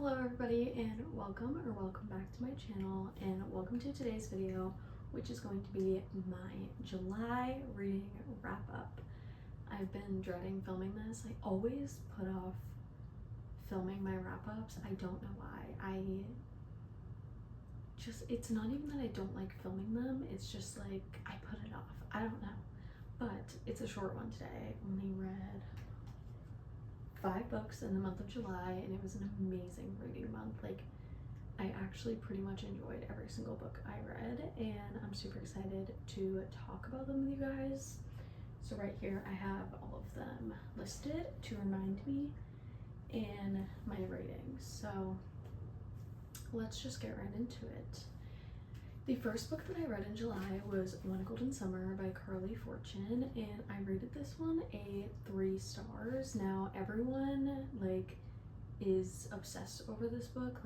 Hello everybody, and welcome back to my channel, and welcome to today's video, which is going to be my July reading wrap up. I've been dreading filming this. I always put off filming my wrap ups. I don't know why. It's not even that I don't like filming them, it's just like I put it off. I don't know. But it's a short one today. I only read 5 books in the month of July, and it was an amazing reading month. Like, I actually pretty much enjoyed every single book I read, and I'm super excited to talk about them with you guys. So right here I have all of them listed to remind me in my ratings. So let's just get right into it. The first book that I read in July was One Golden Summer by Carly Fortune, and I rated this one a 3 stars. Now everyone is obsessed over this book.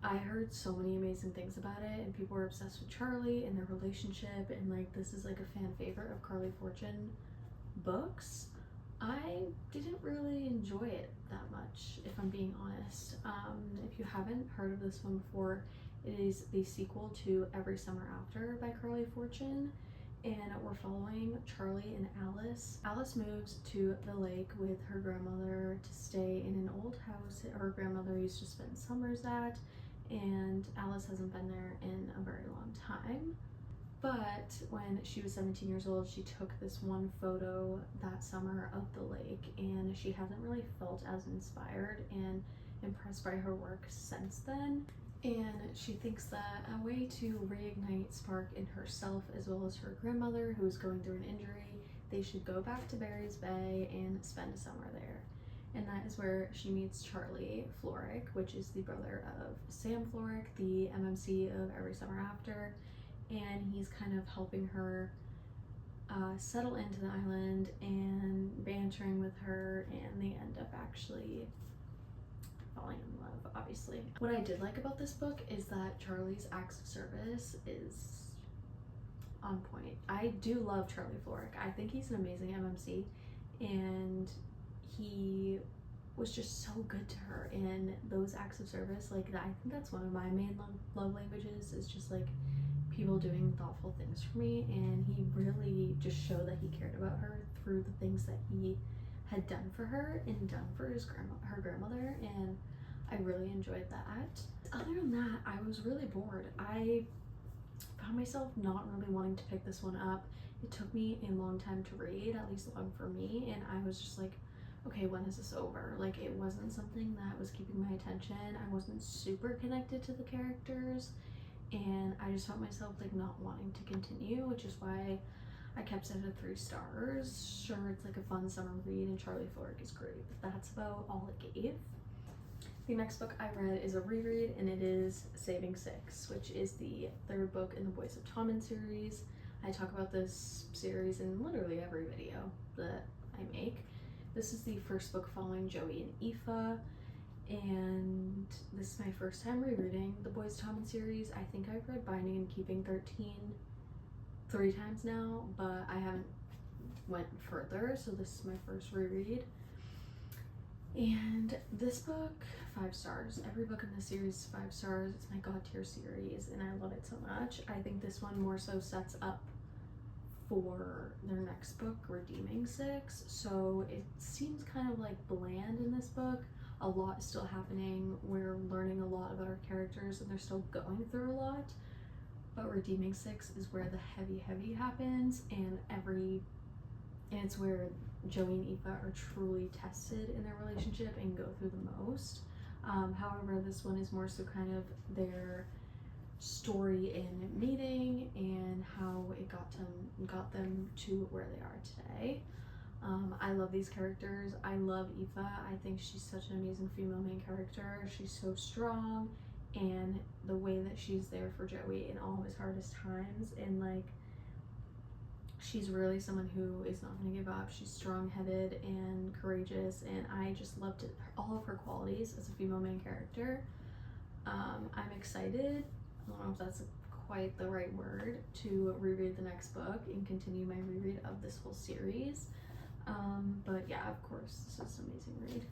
I heard so many amazing things about it, and people were obsessed with Charlie and their relationship, and this is a fan favorite of Carly Fortune books. I didn't really enjoy it that much, if I'm being honest. If you haven't heard of this one before, it is the sequel to Every Summer After by Carly Fortune, and we're following Charlie and Alice. Alice moves to the lake with her grandmother to stay in an old house her grandmother used to spend summers at, and Alice hasn't been there in a very long time. But when she was 17 years old, she took this one photo that summer of the lake, and she hasn't really felt as inspired and impressed by her work since then. And she thinks that a way to reignite spark in herself as well as her grandmother, who is going through an injury, they should go back to Barry's Bay and spend a summer there. And that is where she meets Charlie Florrick, which is the brother of Sam Florrick, the MMC of Every Summer After. And he's kind of helping her settle into the island and bantering with her, and they end up actually falling in love, obviously. What I did like about this book is that Charlie's acts of service is on point. I do love Charlie Florrick. I think he's an amazing MMC, and he was just so good to her in those acts of service. I think that's one of my main love languages, is just people doing thoughtful things for me, and he really just showed that he cared about her through the things that he had done for her and done for her grandmother, and I really enjoyed that. Other than that, I was really bored. I found myself not really wanting to pick this one up. It took me a long time to read, at least long for me, and I was just like, okay, when is this over? It wasn't something that was keeping my attention. I wasn't super connected to the characters, and I just felt myself not wanting to continue, which is why I kept it at 3 stars. Sure, it's a fun summer read, and Charlie Florrick is great, but that's about all it gave. The next book I read is a reread, and it is Saving Six, which is the 3rd book in the Boys of Tommen series. I talk about this series in literally every video that I make. This is the 1st book following Joey and Aoife, and this is my first time rereading the Boys of Tommen series. I think I've read Binding and Keeping 13 3 times now, but I haven't went further, so this is my first reread. And this book, 5 stars. Every book in this series is 5 stars. It's my god tier series, and I love it so much. I think this one more so sets up for their next book, Redeeming Six. So it seems kind of bland in this book. A lot is still happening. We're learning a lot about our characters, and they're still going through a lot. But Redeeming Six is where the heavy happens, and it's where Joey and Aoife are truly tested in their relationship and go through the most. However, this one is more so kind of their story in meeting and how it got them to where they are today. I love these characters. I love Aoife. I think she's such an amazing female main character. She's so strong, and the way that she's there for Joey in all of his hardest times, and she's really someone who is not going to give up. She's strong-headed and courageous, and I just loved all of her qualities as a female main character. I'm excited, I don't know if that's quite the right word, to reread the next book and continue my reread of this whole series. But yeah, of course, this is an amazing read.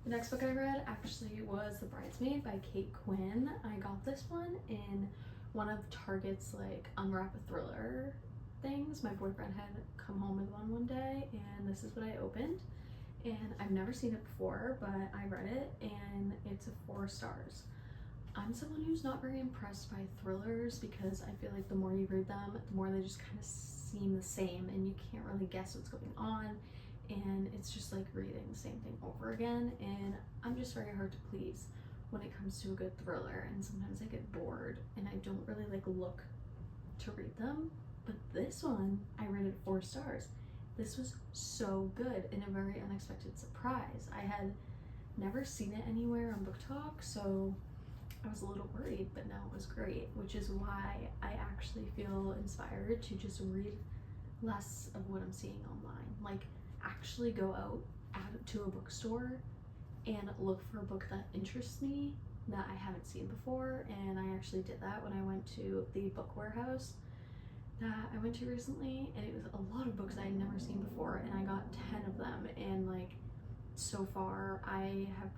The next book I read actually was The Bridesmaid by Kate Quinn. I got this one in one of Target's like unwrap a thriller things. My boyfriend had come home with one day, and this is what I opened. And I've never seen it before, but I read it and it's a 4 stars. I'm someone who's not very impressed by thrillers because I feel like the more you read them, the more they just kind of seem the same and you can't really guess what's going on, and it's just like reading the same thing over again, and I'm just very hard to please when it comes to a good thriller, and sometimes I get bored and I don't really like look to read them. But this one, I rated 4 stars. This was so good and a very unexpected surprise. I had never seen it anywhere on Book Talk, so I was a little worried, but now it was great, which is why I actually feel inspired to just read less of what I'm seeing online. Like, actually go out to a bookstore and look for a book that interests me that I haven't seen before, and I actually did that when I went to the book warehouse that I went to recently, and it was a lot of books I had never seen before, and I got 10 of them, and like so far I have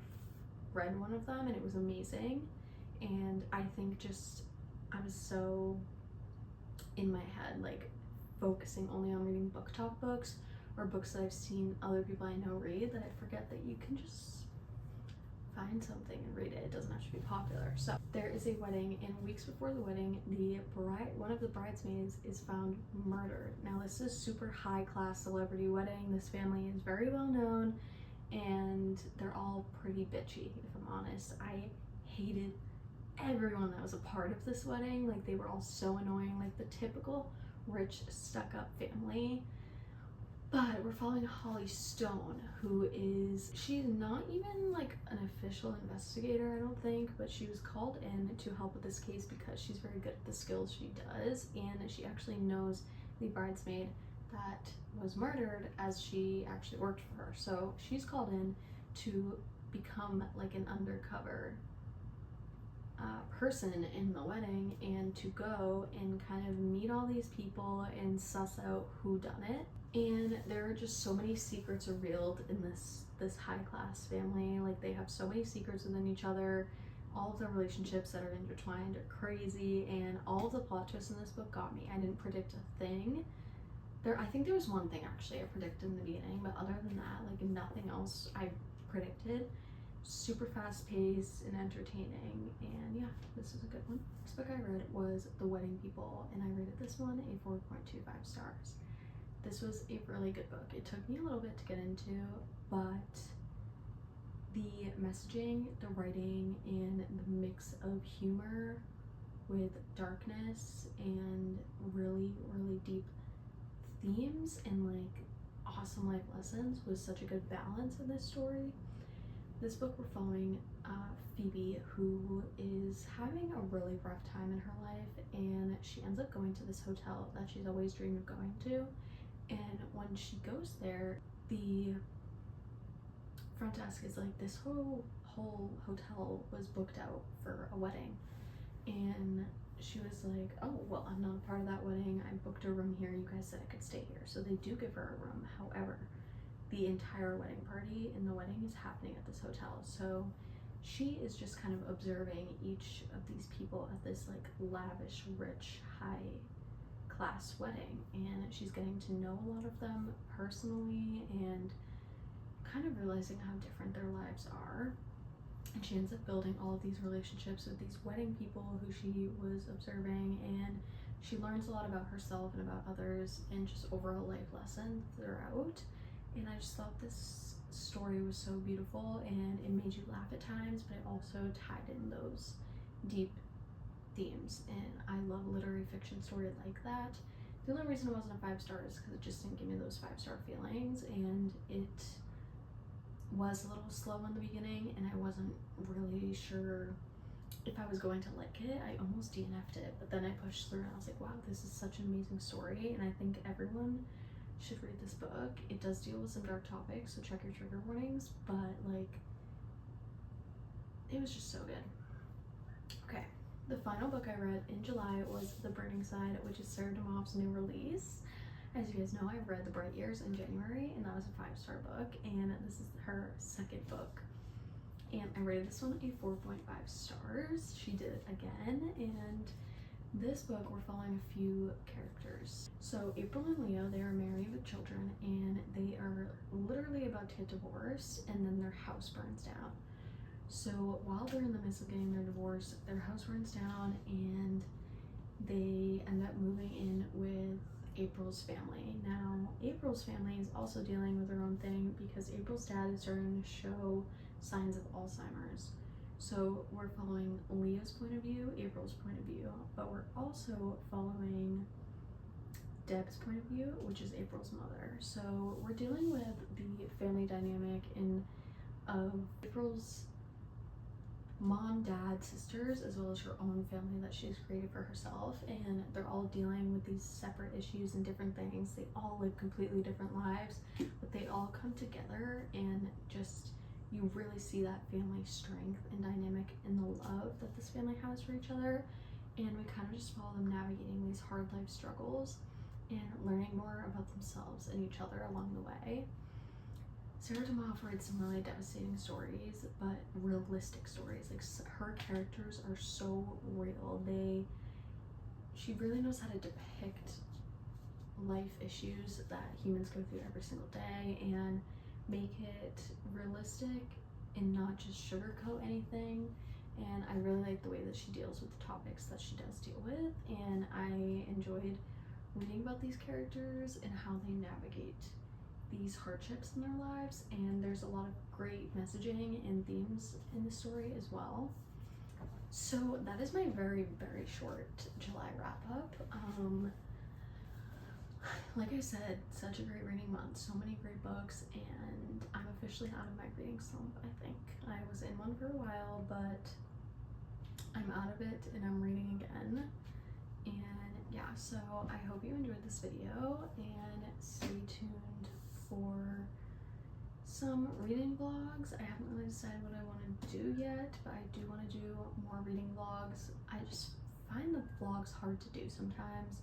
read one of them and it was amazing. And I think just I'm so in my head like focusing only on reading Book Talk books or books that I've seen other people I know read that I forget that you can just find something and read it. It doesn't have to be popular. So there is a wedding, and weeks before the wedding, one of the bridesmaids is found murdered. Now this is super high class celebrity wedding. This family is very well known and they're all pretty bitchy, if I'm honest. I hated everyone that was a part of this wedding. Like, they were all so annoying, like the typical rich stuck-up family. But we're following Holly Stone, she's not even like an official investigator, I don't think, but she was called in to help with this case because she's very good at the skills she does, and she actually knows the bridesmaid that was murdered, as she actually worked for her. So she's called in to become like an undercover person in the wedding, and to go and kind of meet all these people and suss out who done it. And there are just so many secrets revealed in this high class family. Like, they have so many secrets within each other. All of their relationships that are intertwined are crazy, and all of the plot twists in this book got me. I didn't predict a thing. I think there was one thing actually I predicted in the beginning, but other than that, like, nothing else I predicted. Super fast paced and entertaining, and yeah, this is a good one. This book I read was The Wedding People, and I rated this one a 4.25 stars. This was a really good book. It took me a little bit to get into, but the messaging, the writing, and the mix of humor with darkness and really, really deep themes and like awesome life lessons was such a good balance in this story. This book, we're following Phoebe, who is having a really rough time in her life, and she ends up going to this hotel that she's always dreamed of going to. And when she goes there, the front desk is like, this whole hotel was booked out for a wedding. And she was like, oh, well, I'm not a part of that wedding. I booked a room here. You guys said I could stay here. So they do give her a room. However, the entire wedding party and the wedding is happening at this hotel. So she is just kind of observing each of these people at this like lavish, rich, high class wedding, and she's getting to know a lot of them personally and kind of realizing how different their lives are. And she ends up building all of these relationships with these wedding people who she was observing, and she learns a lot about herself and about others and just overall life lessons throughout. And I just thought this story was so beautiful, and it made you laugh at times, but it also tied in those deep themes, and I love literary fiction stories like that. The only reason it wasn't a 5 star is because it just didn't give me those 5-star feelings, and it was a little slow in the beginning, and I wasn't really sure if I was going to like it. I almost DNF'd it, but then I pushed through and I was like, wow, this is such an amazing story, and I think everyone should read this book. It does deal with some dark topics, so check your trigger warnings, but like, it was just so good. Okay, the final book I read in July was The Burning Side, which is Sarah DeMoff's new release. As you guys know, I've read The Bright Years in January, and that was a 5-star book, and this is her second book. and I rated this one a 4.5 stars. She did it again, and this book we're following a few characters. So April and Leo, they are married with children, and they are literally about to get divorced, and then their house burns down. So while they're in the midst of getting their divorce, their house burns down, and they end up moving in with April's family. Now, April's family is also dealing with their own thing because April's dad is starting to show signs of Alzheimer's. So we're following Leo's point of view, April's point of view, but we're also following Deb's point of view, which is April's mother. So we're dealing with the family dynamic of April's mom, dad, sisters, as well as her own family that she's created for herself, and they're all dealing with these separate issues and different things. They all live completely different lives, but they all come together, and just you really see that family strength and dynamic in the love that this family has for each other. And we kind of just follow them navigating these hard life struggles and learning more about themselves and each other along the way. Sarah Tomoff writes some really devastating stories, but realistic stories. Like, her characters are so real. She really knows how to depict life issues that humans go through every single day and make it realistic and not just sugarcoat anything. And I really like the way that she deals with the topics that she does deal with, and I enjoyed reading about these characters and how they navigate these hardships in their lives. And there's a lot of great messaging and themes in the story as well. So that is my very, very short July wrap up. Like I said, such a great reading month, so many great books, and I'm officially out of my reading slump. I think I was in one for a while, but I'm out of it and I'm reading again. And yeah, so I hope you enjoyed this video, and stay tuned for some reading vlogs. I haven't really decided what I want to do yet, but I do want to do more reading vlogs. I just find the vlogs hard to do sometimes.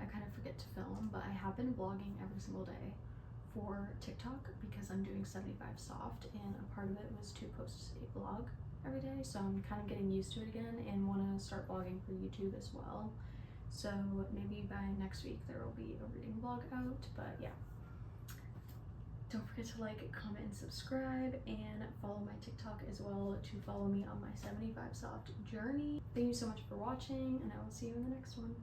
I kind of forget to film, but I have been vlogging every single day for TikTok because I'm doing 75 soft, and a part of it was to post a vlog every day. So I'm kind of getting used to it again and want to start vlogging for YouTube as well. So maybe by next week there will be a reading vlog out, but yeah. Don't forget to like, comment, and subscribe, and follow my TikTok as well to follow me on my 75 soft journey. Thank you so much for watching, and I will see you in the next one.